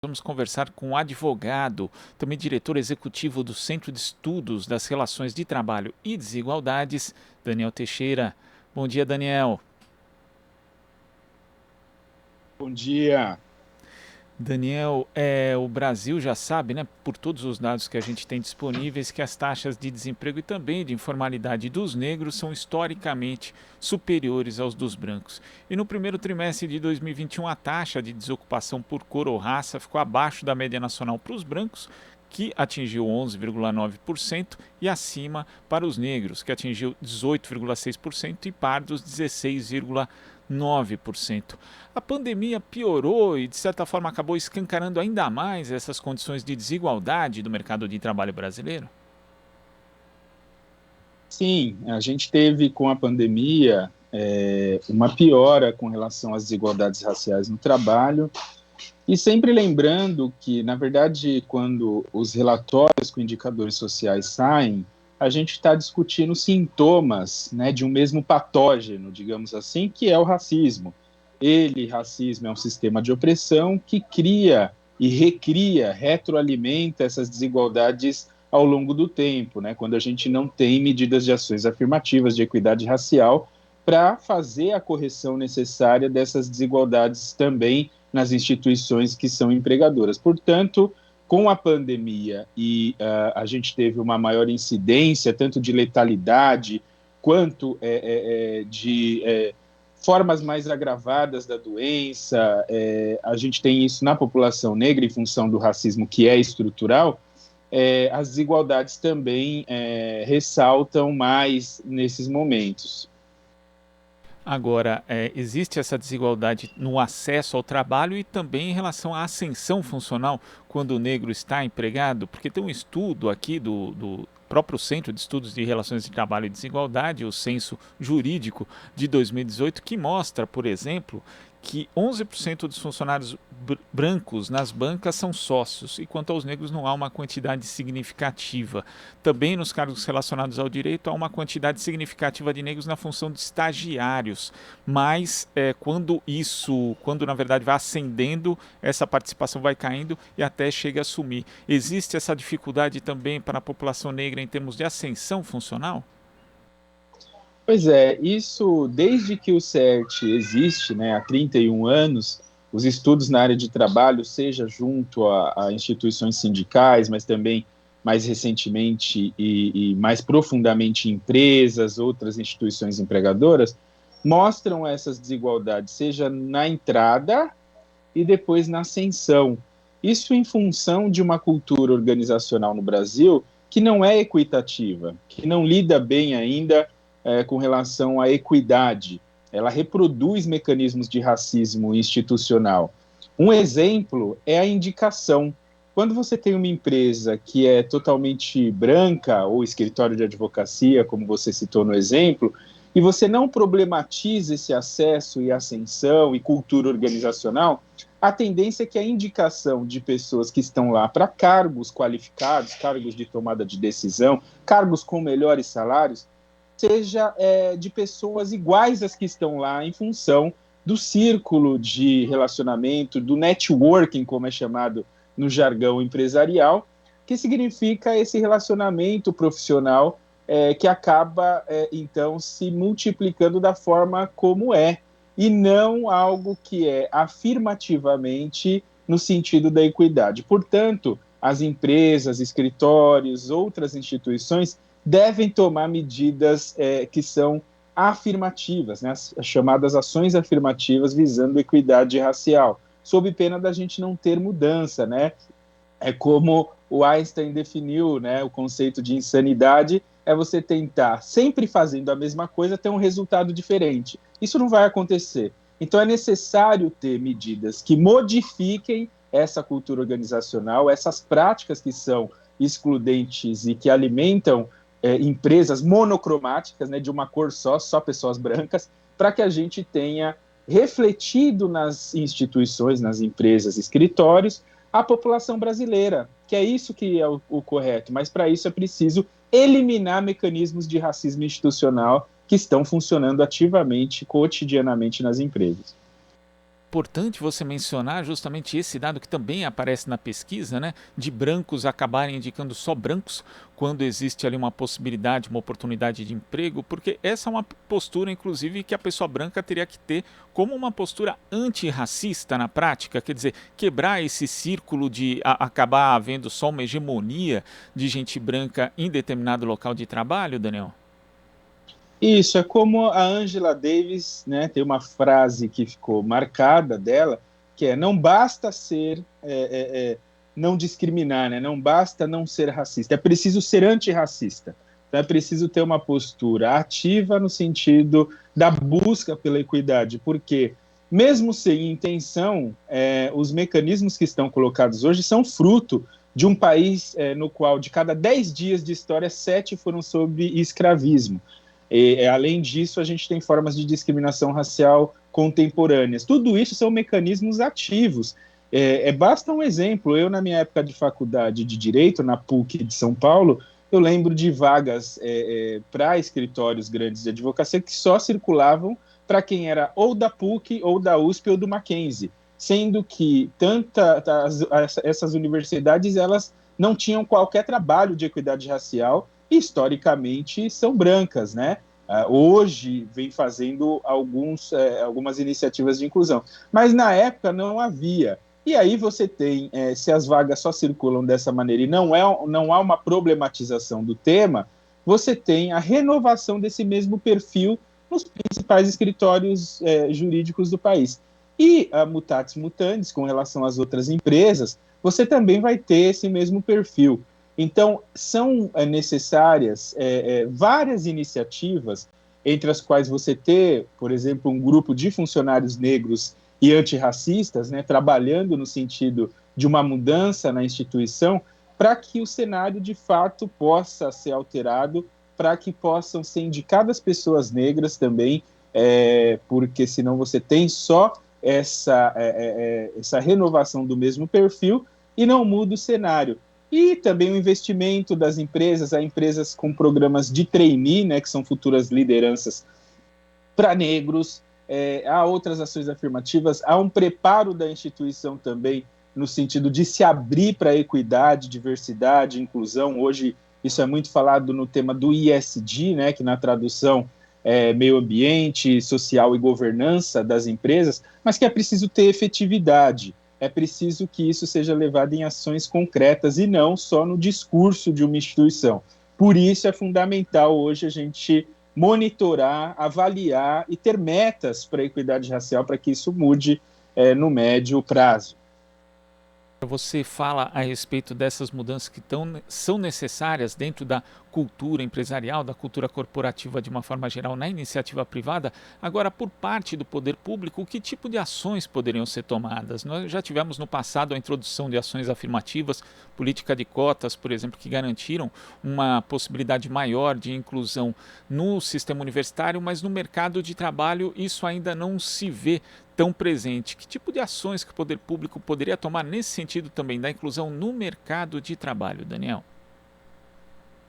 Vamos conversar com o advogado, também diretor executivo do Centro de Estudos das Relações de Trabalho e Desigualdades, Daniel Teixeira. Bom dia, Daniel. Bom dia. Daniel, o Brasil já sabe, né, por todos os dados que a gente tem disponíveis, que as taxas de desemprego e também de informalidade dos negros são historicamente superiores aos dos brancos. E no primeiro trimestre de 2021, a taxa de desocupação por cor ou raça ficou abaixo da média nacional para os brancos, que atingiu 11,9%, e acima para os negros, que atingiu 18,6%, e pardos 16,9%. A pandemia piorou e, de certa forma, acabou escancarando ainda mais essas condições de desigualdade do mercado de trabalho brasileiro? Sim, a gente teve com a pandemia uma piora com relação às desigualdades raciais no trabalho, e sempre lembrando que, na verdade, quando os relatórios com indicadores sociais saem, a gente está discutindo sintomas, né, de um mesmo patógeno, digamos assim, que é o racismo. Racismo, é um sistema de opressão que cria e recria, retroalimenta essas desigualdades ao longo do tempo, né, quando a gente não tem medidas de ações afirmativas de equidade racial para fazer a correção necessária dessas desigualdades também nas instituições que são empregadoras. Portanto, com a pandemia a gente teve uma maior incidência, tanto de letalidade quanto de formas mais agravadas da doença, a gente tem isso na população negra em função do racismo que é estrutural, as desigualdades também ressaltam mais nesses momentos. Agora, existe essa desigualdade no acesso ao trabalho e também em relação à ascensão funcional quando o negro está empregado? Porque tem um estudo aqui do próprio Centro de Estudos de Relações de Trabalho e Desigualdade, o Censo Jurídico de 2018, que mostra, por exemplo, que 11% dos funcionários brancos nas bancas são sócios, e quanto aos negros não há uma quantidade significativa. Também nos cargos relacionados ao direito há uma quantidade significativa de negros na função de estagiários, mas quando na verdade vai ascendendo, essa participação vai caindo e até chega a sumir. Existe essa dificuldade também para a população negra em termos de ascensão funcional? Pois é, isso desde que o CERT existe, né, há 31 anos, os estudos na área de trabalho, seja junto a instituições sindicais, mas também mais recentemente e mais profundamente empresas, outras instituições empregadoras, mostram essas desigualdades, seja na entrada e depois na ascensão. Isso em função de uma cultura organizacional no Brasil que não é equitativa, que não lida bem ainda com relação à equidade. Ela reproduz mecanismos de racismo institucional. Um exemplo é a indicação. Quando você tem uma empresa que é totalmente branca, ou escritório de advocacia, como você citou no exemplo, e você não problematiza esse acesso e ascensão e cultura organizacional, a tendência é que a indicação de pessoas que estão lá para cargos qualificados, cargos de tomada de decisão, cargos com melhores salários, seja de pessoas iguais às que estão lá em função do círculo de relacionamento, do networking, como é chamado no jargão empresarial, que significa esse relacionamento profissional que acaba, então, se multiplicando da forma como é, e não algo que é afirmativamente no sentido da equidade. Portanto, as empresas, escritórios, outras instituições devem tomar medidas que são afirmativas, né, as chamadas ações afirmativas visando equidade racial, sob pena da gente não ter mudança, né? É como o Einstein definiu, né, o conceito de insanidade é você tentar, sempre fazendo a mesma coisa, ter um resultado diferente. Isso não vai acontecer. Então é necessário ter medidas que modifiquem essa cultura organizacional, essas práticas que são excludentes e que alimentam empresas monocromáticas, né, de uma cor só, só pessoas brancas, para que a gente tenha refletido nas instituições, nas empresas, escritórios, a população brasileira, que é isso que é o correto, mas para isso é preciso eliminar mecanismos de racismo institucional que estão funcionando ativamente, cotidianamente nas empresas. importante você mencionar justamente esse dado que também aparece na pesquisa, né, de brancos acabarem indicando só brancos quando existe ali uma possibilidade, uma oportunidade de emprego, porque essa é uma postura, inclusive, que a pessoa branca teria que ter como uma postura antirracista na prática, quer dizer, quebrar esse círculo de acabar havendo só uma hegemonia de gente branca em determinado local de trabalho, Daniel? Isso, é como a Angela Davis, né, tem uma frase que ficou marcada dela, que é: não basta ser, não discriminar, né, não basta não ser racista, é preciso ser antirracista. Então é preciso ter uma postura ativa no sentido da busca pela equidade, porque mesmo sem intenção, os mecanismos que estão colocados hoje são fruto de um país no qual de cada 10 dias de história, 7 foram sob escravismo. Além disso, a gente tem formas de discriminação racial contemporâneas. Tudo isso são mecanismos ativos. Basta um exemplo. Eu, na minha época de faculdade de Direito, na PUC de São Paulo, eu lembro de vagas para escritórios grandes de advocacia que só circulavam para quem era ou da PUC, ou da USP, ou do Mackenzie, sendo que essas universidades elas não tinham qualquer trabalho de equidade racial, historicamente são brancas, né? Hoje vem fazendo algumas iniciativas de inclusão, mas na época não havia. E aí você tem, se as vagas só circulam dessa maneira e não há uma problematização do tema, você tem a renovação desse mesmo perfil nos principais escritórios jurídicos do país. E a mutatis mutandis, com relação às outras empresas, você também vai ter esse mesmo perfil. Então, são necessárias várias iniciativas, entre as quais você ter, por exemplo, um grupo de funcionários negros e antirracistas, né, trabalhando no sentido de uma mudança na instituição, para que o cenário, de fato, possa ser alterado, para que possam ser indicadas pessoas negras também, porque senão você tem só essa renovação do mesmo perfil e não muda o cenário. E também o investimento das empresas, há empresas com programas de trainee, né, que são futuras lideranças para negros, há outras ações afirmativas, há um preparo da instituição também no sentido de se abrir para a equidade, diversidade, inclusão. Hoje isso é muito falado no tema do ESG, né, que na tradução é meio ambiente, social e governança das empresas, mas que é preciso ter efetividade. É preciso que isso seja levado em ações concretas e não só no discurso de uma instituição. Por isso é fundamental hoje a gente monitorar, avaliar e ter metas para a equidade racial para que isso mude no médio prazo. Você fala a respeito dessas mudanças que são necessárias dentro da cultura empresarial, da cultura corporativa de uma forma geral, na iniciativa privada. Agora, por parte do poder público, que tipo de ações poderiam ser tomadas? Nós já tivemos no passado a introdução de ações afirmativas, política de cotas, por exemplo, que garantiram uma possibilidade maior de inclusão no sistema universitário, mas no mercado de trabalho isso ainda não se vê tão presente. Que tipo de ações que o poder público poderia tomar nesse sentido também, da inclusão no mercado de trabalho, Daniel?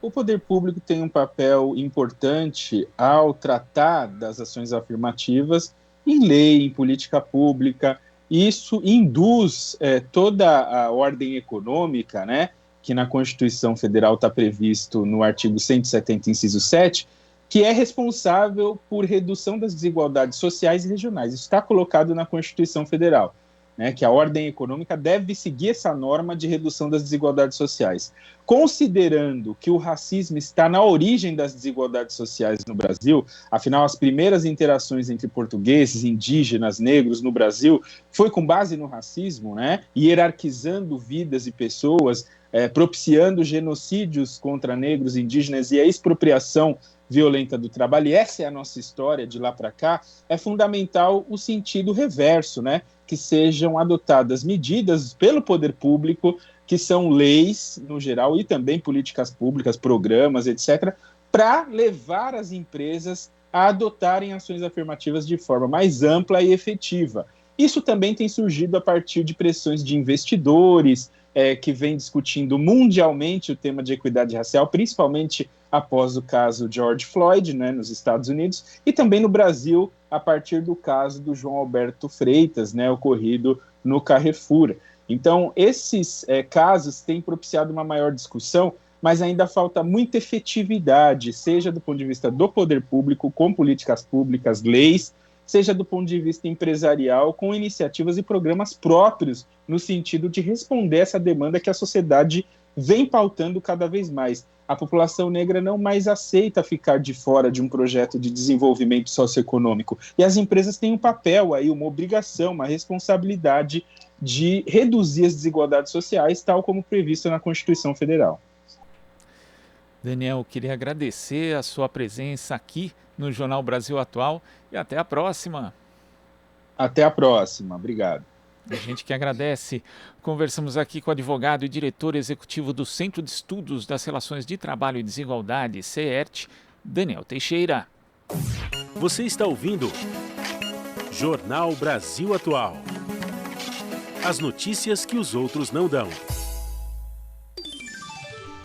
O poder público tem um papel importante ao tratar das ações afirmativas em lei, em política pública. Isso induz toda a ordem econômica, né, que na Constituição Federal está previsto no artigo 170, inciso 7, que é responsável por redução das desigualdades sociais e regionais. Isso está colocado na Constituição Federal, né, que a ordem econômica deve seguir essa norma de redução das desigualdades sociais. Considerando que o racismo está na origem das desigualdades sociais no Brasil, afinal, as primeiras interações entre portugueses, indígenas, negros no Brasil foi com base no racismo, né, hierarquizando vidas e pessoas, propiciando genocídios contra negros, indígenas e a expropriação violenta do trabalho, e essa é a nossa história de lá para cá. É fundamental o sentido reverso, né, que sejam adotadas medidas pelo poder público, que são leis, no geral, e também políticas públicas, programas, etc., para levar as empresas a adotarem ações afirmativas de forma mais ampla e efetiva. Isso também tem surgido a partir de pressões de investidores, que vem discutindo mundialmente o tema de equidade racial, principalmente após o caso George Floyd, né, nos Estados Unidos, e também no Brasil, a partir do caso do João Alberto Freitas, né, ocorrido no Carrefour. Então, esses casos têm propiciado uma maior discussão, mas ainda falta muita efetividade, seja do ponto de vista do poder público, com políticas públicas, leis, seja do ponto de vista empresarial, com iniciativas e programas próprios, no sentido de responder essa demanda que a sociedade vem pautando cada vez mais. A população negra não mais aceita ficar de fora de um projeto de desenvolvimento socioeconômico. E as empresas têm um papel aí, uma obrigação, uma responsabilidade de reduzir as desigualdades sociais, tal como previsto na Constituição Federal. Daniel, queria agradecer a sua presença aqui no Jornal Brasil Atual e até a próxima. Até a próxima, obrigado. A gente que agradece. Conversamos aqui com o advogado e diretor executivo do Centro de Estudos das Relações de Trabalho e Desigualdade, CERT, Daniel Teixeira. Você está ouvindo Jornal Brasil Atual. As notícias que os outros não dão.